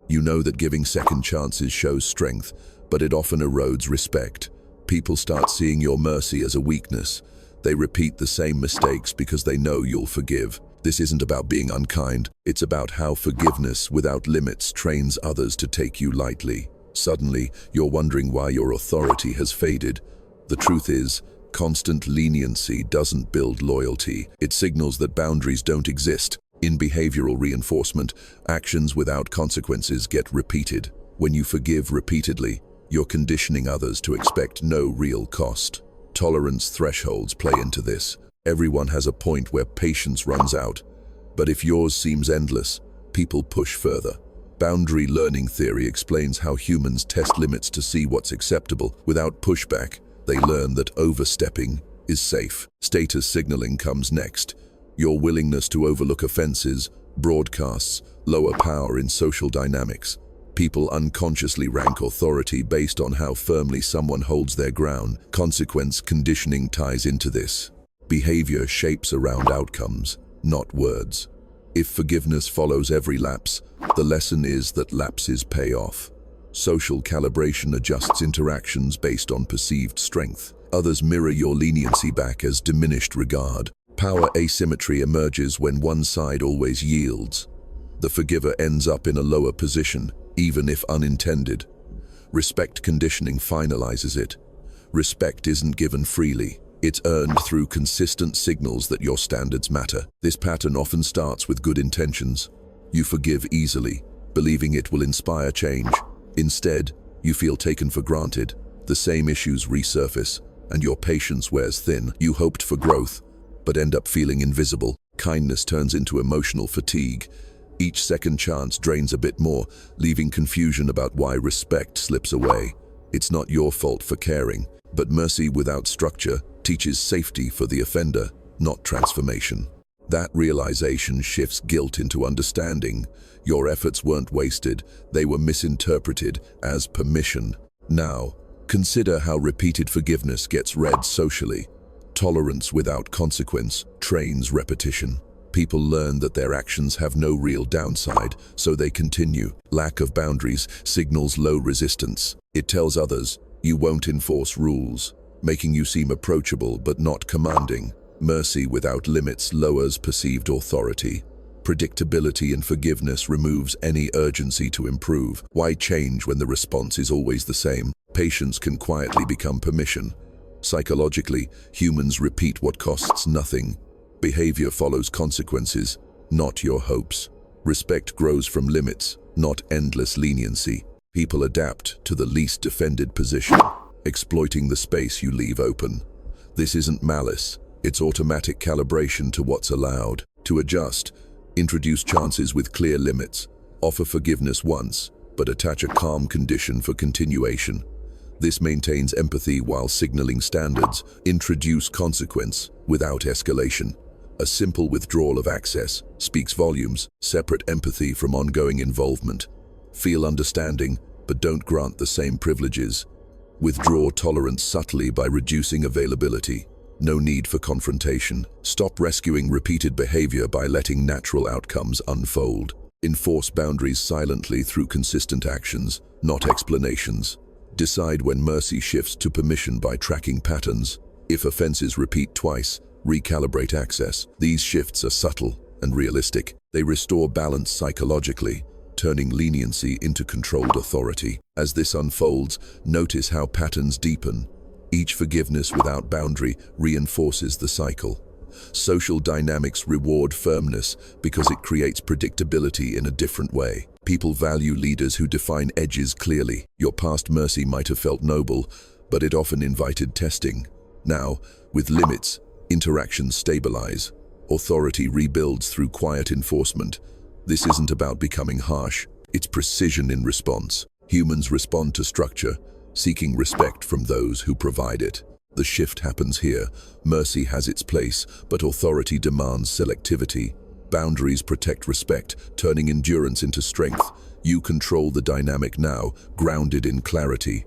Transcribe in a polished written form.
You know that giving second chances shows strength, but it often erodes respect. People start seeing your mercy as a weakness. They repeat the same mistakes because they know you'll forgive. This isn't about being unkind, it's about how forgiveness without limits trains others to take you lightly. Suddenly, you're wondering why your authority has faded. The truth is, constant leniency doesn't build loyalty. It signals that boundaries don't exist. In behavioral reinforcement, actions without consequences get repeated. When you forgive repeatedly, you're conditioning others to expect no real cost. Tolerance thresholds play into this. Everyone has a point where patience runs out. But if yours seems endless, people push further. Boundary learning theory explains how humans test limits to see what's acceptable. Without pushback, they learn that overstepping is safe. Status signaling comes next. Your willingness to overlook offenses, broadcasts, lower power in social dynamics. People unconsciously rank authority based on how firmly someone holds their ground. Consequence conditioning ties into this. Behavior shapes around outcomes, not words. If forgiveness follows every lapse, the lesson is that lapses pay off. Social calibration adjusts interactions based on perceived strength. Others mirror your leniency back as diminished regard. Power asymmetry emerges when one side always yields. The forgiver ends up in a lower position, even if unintended. Respect conditioning finalizes it. Respect isn't given freely. It's earned through consistent signals that your standards matter. This pattern often starts with good intentions. You forgive easily, believing it will inspire change. Instead, you feel taken for granted. The same issues resurface, and your patience wears thin. You hoped for growth, but end up feeling invisible. Kindness turns into emotional fatigue. Each second chance drains a bit more, leaving confusion about why respect slips away. It's not your fault for caring, but mercy without structure teaches safety for the offender, not transformation. That realization shifts guilt into understanding. Your efforts weren't wasted, they were misinterpreted as permission. Now, consider how repeated forgiveness gets read socially. Tolerance without consequence trains repetition. People learn that their actions have no real downside, so they continue. Lack of boundaries signals low resistance. It tells others, you won't enforce rules, making you seem approachable but not commanding. Mercy without limits lowers perceived authority. Predictability in forgiveness removes any urgency to improve. Why change when the response is always the same? Patience can quietly become permission. Psychologically, humans repeat what costs nothing. Behavior follows consequences, not your hopes. Respect grows from limits, not endless leniency. People adapt to the least defended position, exploiting the space you leave open. This isn't malice, it's automatic calibration to what's allowed. To adjust, introduce chances with clear limits. Offer forgiveness once, but attach a calm condition for continuation. This maintains empathy while signaling standards. Introduce consequence without escalation. A simple withdrawal of access speaks volumes. Separate empathy from ongoing involvement. Feel understanding, but don't grant the same privileges. Withdraw tolerance subtly by reducing availability. No need for confrontation. Stop rescuing repeated behavior by letting natural outcomes unfold. Enforce boundaries silently through consistent actions, not explanations. Decide when mercy shifts to permission by tracking patterns. If offenses repeat twice, recalibrate access. These shifts are subtle and realistic. They restore balance psychologically, turning leniency into controlled authority. As this unfolds, notice how patterns deepen. Each forgiveness without boundary reinforces the cycle. Social dynamics reward firmness because it creates predictability in a different way. People value leaders who define edges clearly. Your past mercy might have felt noble, but it often invited testing. Now, with limits, interactions stabilize. Authority rebuilds through quiet enforcement. This isn't about becoming harsh, it's precision in response. Humans respond to structure, seeking respect from those who provide it. The shift happens here. Mercy has its place, but authority demands selectivity. Boundaries protect respect, turning endurance into strength. You control the dynamic now, grounded in clarity.